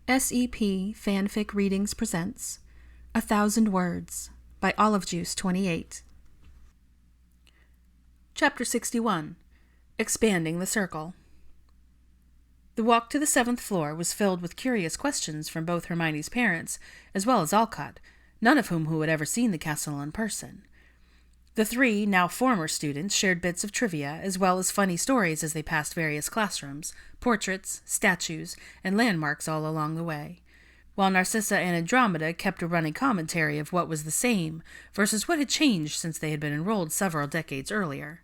SEP Fanfic Readings presents 1,000 Words by Olive Juice 28. Chapter 61. Expanding the Circle. The walk to the 7th floor was filled with curious questions from both Hermione's parents as well as Alcott, none of whom had ever seen the castle in person. The three, now former students, shared bits of trivia as well as funny stories as they passed various classrooms, portraits, statues, and landmarks all along the way, while Narcissa and Andromeda kept a running commentary of what was the same versus what had changed since they had been enrolled several decades earlier.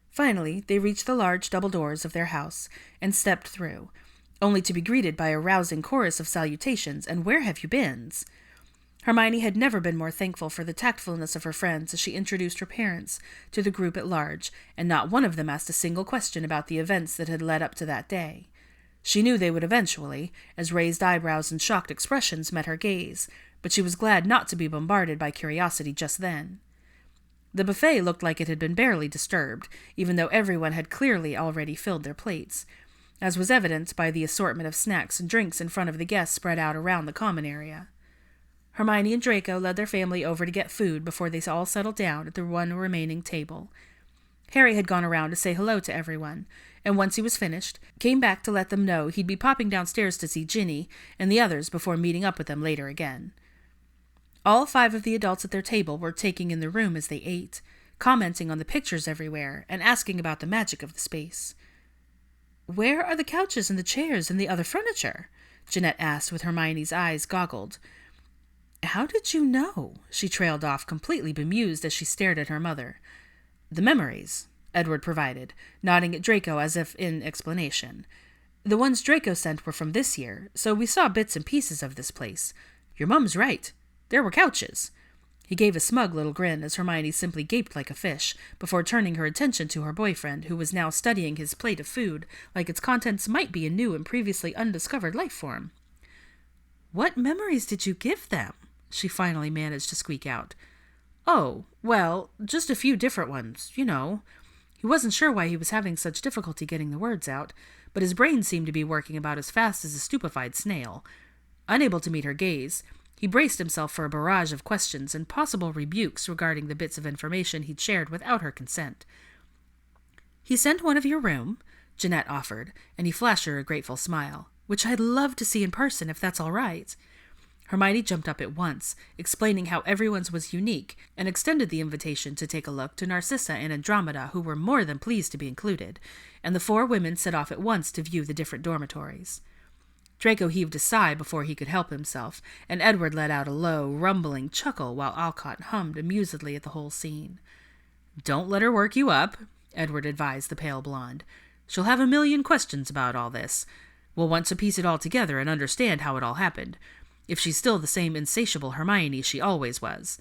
Finally, they reached the large double doors of their house and stepped through, only to be greeted by a rousing chorus of salutations and "Where have you beens?" Hermione had never been more thankful for the tactfulness of her friends as she introduced her parents to the group at large, and not one of them asked a single question about the events that had led up to that day. She knew they would eventually, as raised eyebrows and shocked expressions met her gaze, but she was glad not to be bombarded by curiosity just then. The buffet looked like it had been barely disturbed, even though everyone had clearly already filled their plates, as was evidenced by the assortment of snacks and drinks in front of the guests spread out around the common area. Hermione and Draco led their family over to get food before they all settled down at the one remaining table. Harry had gone around to say hello to everyone, and once he was finished, came back to let them know he'd be popping downstairs to see Ginny and the others before meeting up with them later again. All 5 of the adults at their table were taking in the room as they ate, commenting on the pictures everywhere and asking about the magic of the space. "Where are the couches and the chairs and the other furniture?" Jeanette asked with Hermione's eyes goggled. "How did you know?" she trailed off, completely bemused as she stared at her mother. "The memories," Edward provided, nodding at Draco as if in explanation. "The ones Draco sent were from this year, so we saw bits and pieces of this place. Your mum's right. There were couches." He gave a smug little grin as Hermione simply gaped like a fish, before turning her attention to her boyfriend, who was now studying his plate of food like its contents might be a new and previously undiscovered life form. "What memories did you give them?" she finally managed to squeak out. "Oh, well, just a few different ones, you know." He wasn't sure why he was having such difficulty getting the words out, but his brain seemed to be working about as fast as a stupefied snail. Unable to meet her gaze, he braced himself for a barrage of questions and possible rebukes regarding the bits of information he'd shared without her consent. "He sent one of your room," Jeanette offered, and he flashed her a grateful smile, "which I'd love to see in person if that's all right." Hermione jumped up at once, explaining how everyone's was unique, and extended the invitation to take a look to Narcissa and Andromeda, who were more than pleased to be included, and the 4 women set off at once to view the different dormitories. Draco heaved a sigh before he could help himself, and Edward let out a low, rumbling chuckle while Alcott hummed amusedly at the whole scene. "Don't let her work you up," Edward advised the pale blonde. "She'll have a million questions about all this. We'll want to piece it all together and understand how it all happened, if she's still the same insatiable Hermione she always was."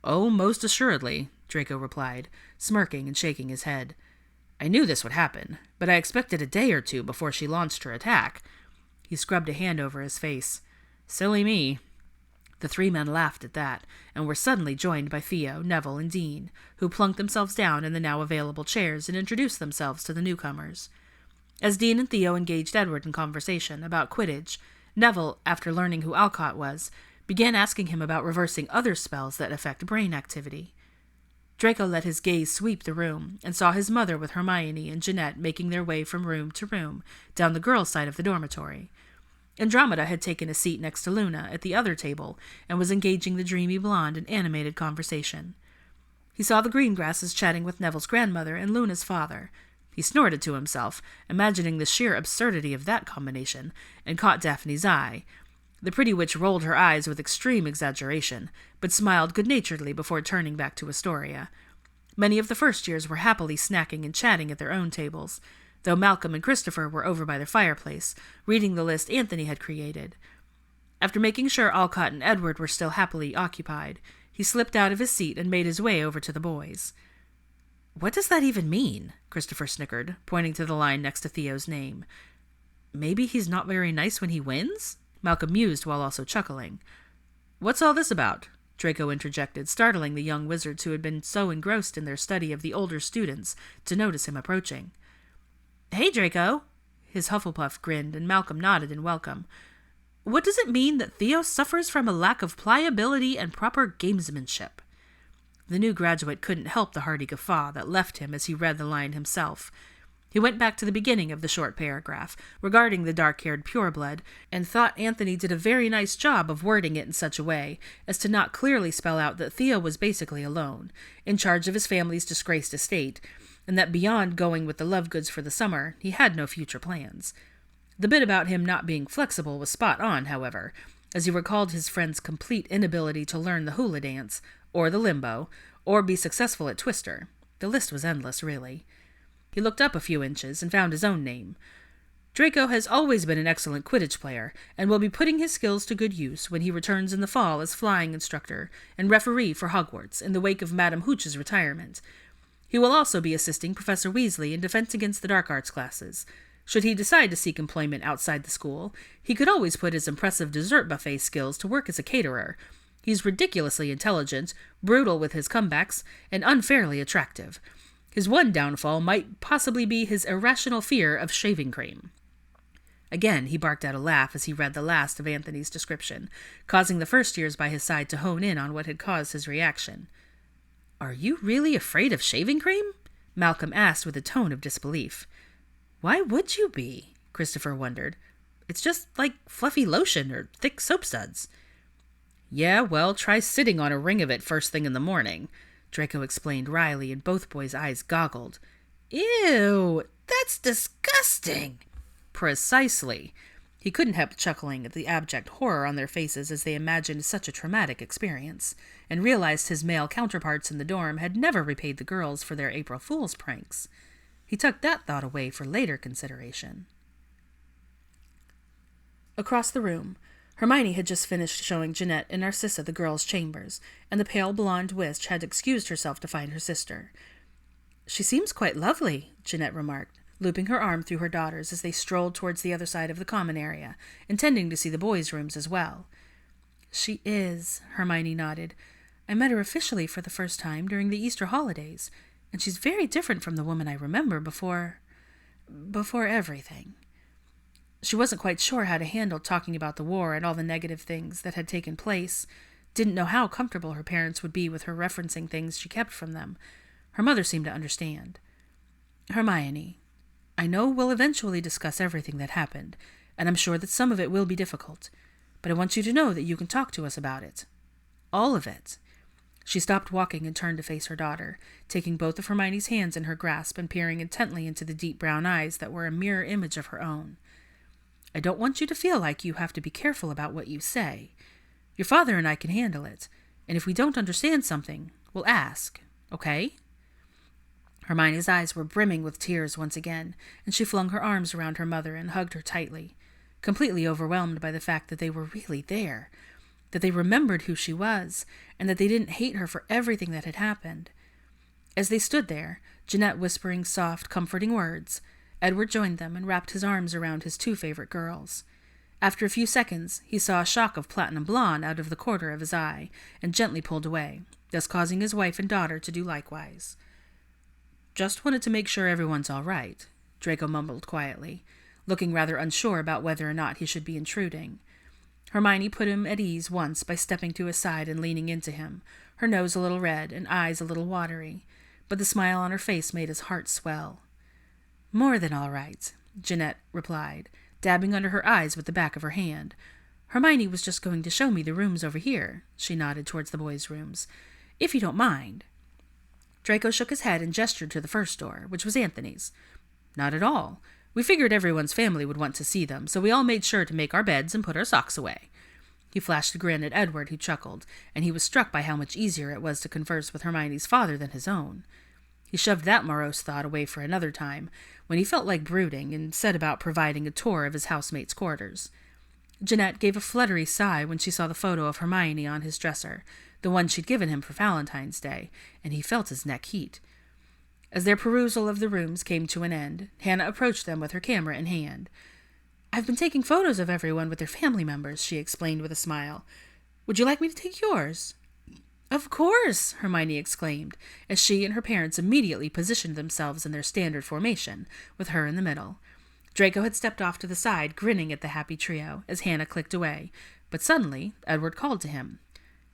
"Oh, most assuredly," Draco replied, smirking and shaking his head. "I knew this would happen, but I expected a day or 2 before she launched her attack." He scrubbed a hand over his face. "Silly me." The 3 men laughed at that, and were suddenly joined by Theo, Neville, and Dean, who plunked themselves down in the now available chairs and introduced themselves to the newcomers. As Dean and Theo engaged Edward in conversation about Quidditch, Neville, after learning who Alcott was, began asking him about reversing other spells that affect brain activity. Draco let his gaze sweep the room, and saw his mother with Hermione and Jeanette making their way from room to room, down the girls' side of the dormitory. Andromeda had taken a seat next to Luna at the other table, and was engaging the dreamy blonde in animated conversation. He saw the Greengrasses chatting with Neville's grandmother and Luna's father. He snorted to himself, imagining the sheer absurdity of that combination, and caught Daphne's eye. The pretty witch rolled her eyes with extreme exaggeration, but smiled good-naturedly before turning back to Astoria. Many of the first years were happily snacking and chatting at their own tables, though Malcolm and Christopher were over by the fireplace, reading the list Anthony had created. After making sure Alcott and Edward were still happily occupied, he slipped out of his seat and made his way over to the boys. "What does that even mean?" Christopher snickered, pointing to the line next to Theo's name. "Maybe he's not very nice when he wins?" Malcolm mused while also chuckling. "What's all this about?" Draco interjected, startling the young wizards who had been so engrossed in their study of the older students to notice him approaching. "Hey, Draco!" His Hufflepuff grinned, and Malcolm nodded in welcome. What does it mean that Theo suffers from a lack of pliability and proper gamesmanship? The new graduate couldn't help the hearty guffaw that left him as he read the line himself. He went back to the beginning of the short paragraph, regarding the dark-haired pureblood, and thought Anthony did a very nice job of wording it in such a way as to not clearly spell out that Theo was basically alone, in charge of his family's disgraced estate, and that beyond going with the Lovegoods for the summer, he had no future plans. The bit about him not being flexible was spot on, however, as he recalled his friend's complete inability to learn the hula dance, or the limbo, or be successful at Twister. The list was endless, really. He looked up a few inches and found his own name. Draco has always been an excellent Quidditch player, and will be putting his skills to good use when he returns in the fall as flying instructor and referee for Hogwarts in the wake of Madam Hooch's retirement. He will also be assisting Professor Weasley in Defense Against the Dark Arts classes. Should he decide to seek employment outside the school, he could always put his impressive dessert buffet skills to work as a caterer. He's ridiculously intelligent, brutal with his comebacks, and unfairly attractive. His one downfall might possibly be his irrational fear of shaving cream. Again, he barked out a laugh as he read the last of Anthony's description, causing the first years by his side to hone in on what had caused his reaction. "Are you really afraid of shaving cream?" Malcolm asked with a tone of disbelief. "Why would you be?" Christopher wondered. "It's just like fluffy lotion or thick soap suds." "Yeah, well, try sitting on a ring of it first thing in the morning," Draco explained wryly, and both boys' eyes goggled. "Ew, that's disgusting." "Precisely." He couldn't help chuckling at the abject horror on their faces as they imagined such a traumatic experience, and realized his male counterparts in the dorm had never repaid the girls for their April Fool's pranks. He tucked that thought away for later consideration. Across the room, Hermione had just finished showing Jeanette and Narcissa the girls' chambers, and the pale blonde witch had excused herself to find her sister. "She seems quite lovely," Jeanette remarked, looping her arm through her daughter's as they strolled towards the other side of the common area, intending to see the boys' rooms as well. "She is," Hermione nodded. "I met her officially for the first time during the Easter holidays, and she's very different from the woman I remember before everything." She wasn't quite sure how to handle talking about the war and all the negative things that had taken place, didn't know how comfortable her parents would be with her referencing things she kept from them. Her mother seemed to understand. "Hermione, I know we'll eventually discuss everything that happened, and I'm sure that some of it will be difficult, but I want you to know that you can talk to us about it. All of it." She stopped walking and turned to face her daughter, taking both of Hermione's hands in her grasp and peering intently into the deep brown eyes that were a mirror image of her own. "I don't want you to feel like you have to be careful about what you say. Your father and I can handle it, and if we don't understand something, we'll ask, okay?" Hermione's eyes were brimming with tears once again, and she flung her arms around her mother and hugged her tightly, completely overwhelmed by the fact that they were really there, that they remembered who she was, and that they didn't hate her for everything that had happened. As they stood there, Jeanette whispering soft, comforting words, Edward joined them and wrapped his arms around his two favorite girls. After a few seconds, he saw a shock of platinum blonde out of the corner of his eye, and gently pulled away, thus causing his wife and daughter to do likewise. "Just wanted to make sure everyone's all right," Draco mumbled quietly, looking rather unsure about whether or not he should be intruding. Hermione put him at ease once by stepping to his side and leaning into him, her nose a little red and eyes a little watery, but the smile on her face made his heart swell. "More than all right," Jeanette replied, dabbing under her eyes with the back of her hand. "Hermione was just going to show me the rooms over here," she nodded towards the boys' rooms. "If you don't mind." Draco shook his head and gestured to the first door, which was Anthony's. "Not at all. We figured everyone's family would want to see them, so we all made sure to make our beds and put our socks away." He flashed a grin at Edward, who chuckled, and he was struck by how much easier it was to converse with Hermione's father than his own. He shoved that morose thought away for another time, when he felt like brooding, and set about providing a tour of his housemates' quarters. Jeanette gave a fluttery sigh when she saw the photo of Hermione on his dresser, the one she'd given him for Valentine's Day, and he felt his neck heat. As their perusal of the rooms came to an end, Hannah approached them with her camera in hand. "I've been taking photos of everyone with their family members," she explained with a smile. "Would you like me to take yours?" "Of course!" Hermione exclaimed, as she and her parents immediately positioned themselves in their standard formation, with her in the middle. Draco had stepped off to the side, grinning at the happy trio, as Hannah clicked away. But suddenly, Edward called to him.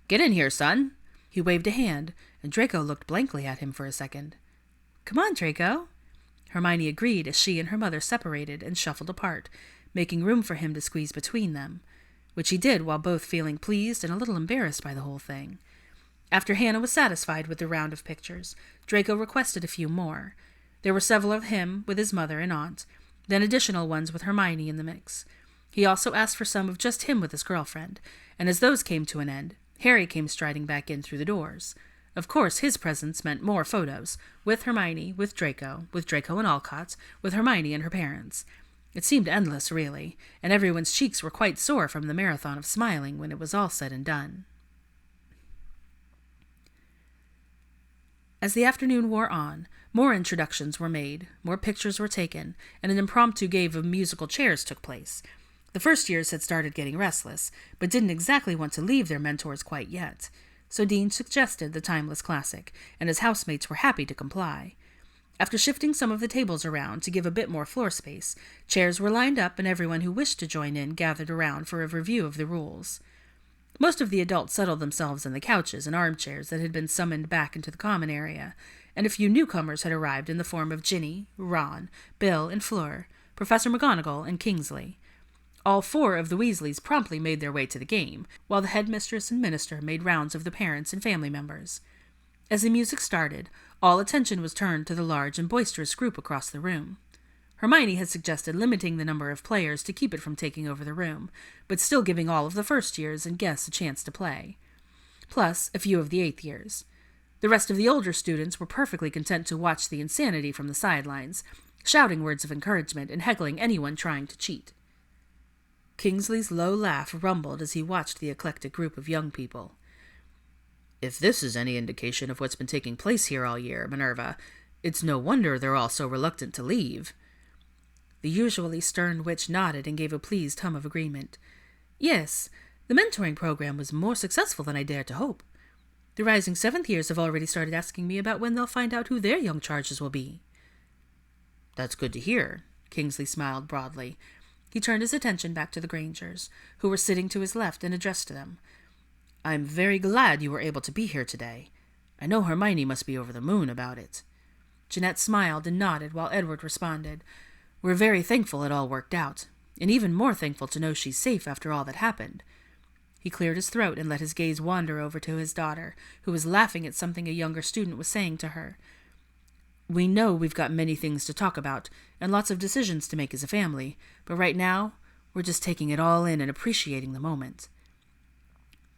"Get in here, son." He waved a hand, and Draco looked blankly at him for a second. "Come on, Draco." Hermione agreed as she and her mother separated and shuffled apart, making room for him to squeeze between them, which he did while both feeling pleased and a little embarrassed by the whole thing. After Hannah was satisfied with the round of pictures, Draco requested a few more. There were several of him with his mother and aunt, then additional ones with Hermione in the mix. He also asked for some of just him with his girlfriend, and as those came to an end, Harry came striding back in through the doors. Of course, his presence meant more photos, with Hermione, with Draco and Alcott, with Hermione and her parents. It seemed endless, really, and everyone's cheeks were quite sore from the marathon of smiling when it was all said and done. As the afternoon wore on, more introductions were made, more pictures were taken, and an impromptu game of musical chairs took place. The first years had started getting restless, but didn't exactly want to leave their mentors quite yet. So Dean suggested the timeless classic, and his housemates were happy to comply. After shifting some of the tables around to give a bit more floor space, chairs were lined up and everyone who wished to join in gathered around for a review of the rules. Most of the adults settled themselves in the couches and armchairs that had been summoned back into the common area, and a few newcomers had arrived in the form of Ginny, Ron, Bill, and Fleur, Professor McGonagall, and Kingsley. All 4 of the Weasleys promptly made their way to the game, while the headmistress and minister made rounds of the parents and family members. As the music started, all attention was turned to the large and boisterous group across the room. Hermione had suggested limiting the number of players to keep it from taking over the room, but still giving all of the first years and guests a chance to play. Plus, a few of the 8th years. The rest of the older students were perfectly content to watch the insanity from the sidelines, shouting words of encouragement and heckling anyone trying to cheat. Kingsley's low laugh rumbled as he watched the eclectic group of young people. "If this is any indication of what's been taking place here all year, Minerva, it's no wonder they're all so reluctant to leave." The usually stern witch nodded and gave a pleased hum of agreement. "Yes, the mentoring program was more successful than I dared to hope. The rising 7th years have already started asking me about when they'll find out who their young charges will be." "That's good to hear," Kingsley smiled broadly. He turned his attention back to the Grangers, who were sitting to his left, and addressed them. "I'm very glad you were able to be here today. I know Hermione must be over the moon about it." Jeanette smiled and nodded while Edward responded, "We're very thankful it all worked out, and even more thankful to know she's safe after all that happened." He cleared his throat and let his gaze wander over to his daughter, who was laughing at something a younger student was saying to her. "We know we've got many things to talk about, and lots of decisions to make as a family, but right now, we're just taking it all in and appreciating the moment."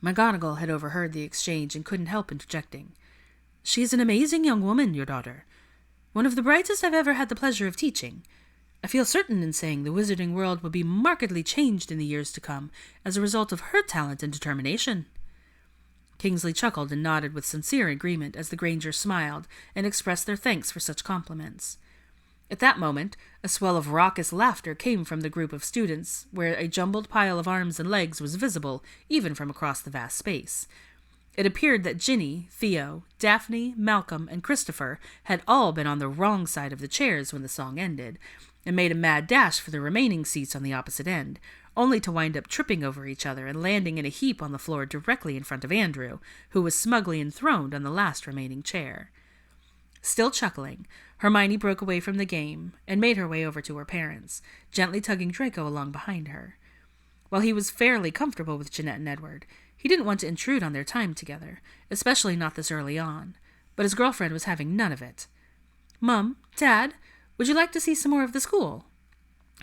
McGonagall had overheard the exchange and couldn't help interjecting. "She's an amazing young woman, your daughter. One of the brightest I've ever had the pleasure of teaching. I feel certain in saying the wizarding world will be markedly changed in the years to come as a result of her talent and determination." Kingsley chuckled and nodded with sincere agreement as the Grangers smiled and expressed their thanks for such compliments. At that moment, a swell of raucous laughter came from the group of students, where a jumbled pile of arms and legs was visible even from across the vast space. It appeared that Ginny, Theo, Daphne, Malcolm, and Christopher had all been on the wrong side of the chairs when the song ended, and made a mad dash for the remaining seats on the opposite end, only to wind up tripping over each other and landing in a heap on the floor directly in front of Andrew, who was smugly enthroned on the last remaining chair. Still chuckling, Hermione broke away from the game and made her way over to her parents, gently tugging Draco along behind her. While he was fairly comfortable with Jeanette and Edward, he didn't want to intrude on their time together, especially not this early on, but his girlfriend was having none of it. "Mum, Dad, would you like to see some more of the school?"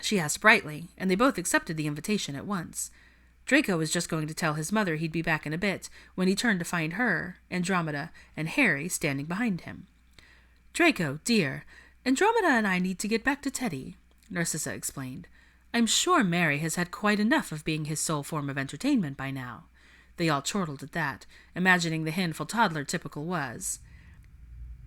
she asked brightly, and they both accepted the invitation at once. Draco was just going to tell his mother he'd be back in a bit when he turned to find her, Andromeda, and Harry standing behind him. "Draco, dear, Andromeda and I need to get back to Teddy," Narcissa explained. "I'm sure Mary has had quite enough of being his sole form of entertainment by now." They all chortled at that, imagining the handful toddler typical was.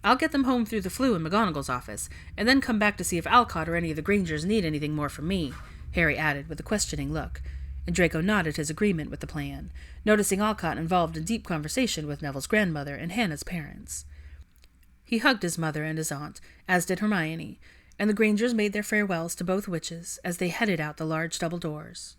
"I'll get them home through the flu in McGonagall's office, and then come back to see if Alcott or any of the Grangers need anything more from me," Harry added with a questioning look, and Draco nodded his agreement with the plan, noticing Alcott involved in deep conversation with Neville's grandmother and Hannah's parents. He hugged his mother and his aunt, as did Hermione, and the Grangers made their farewells to both witches as they headed out the large double doors.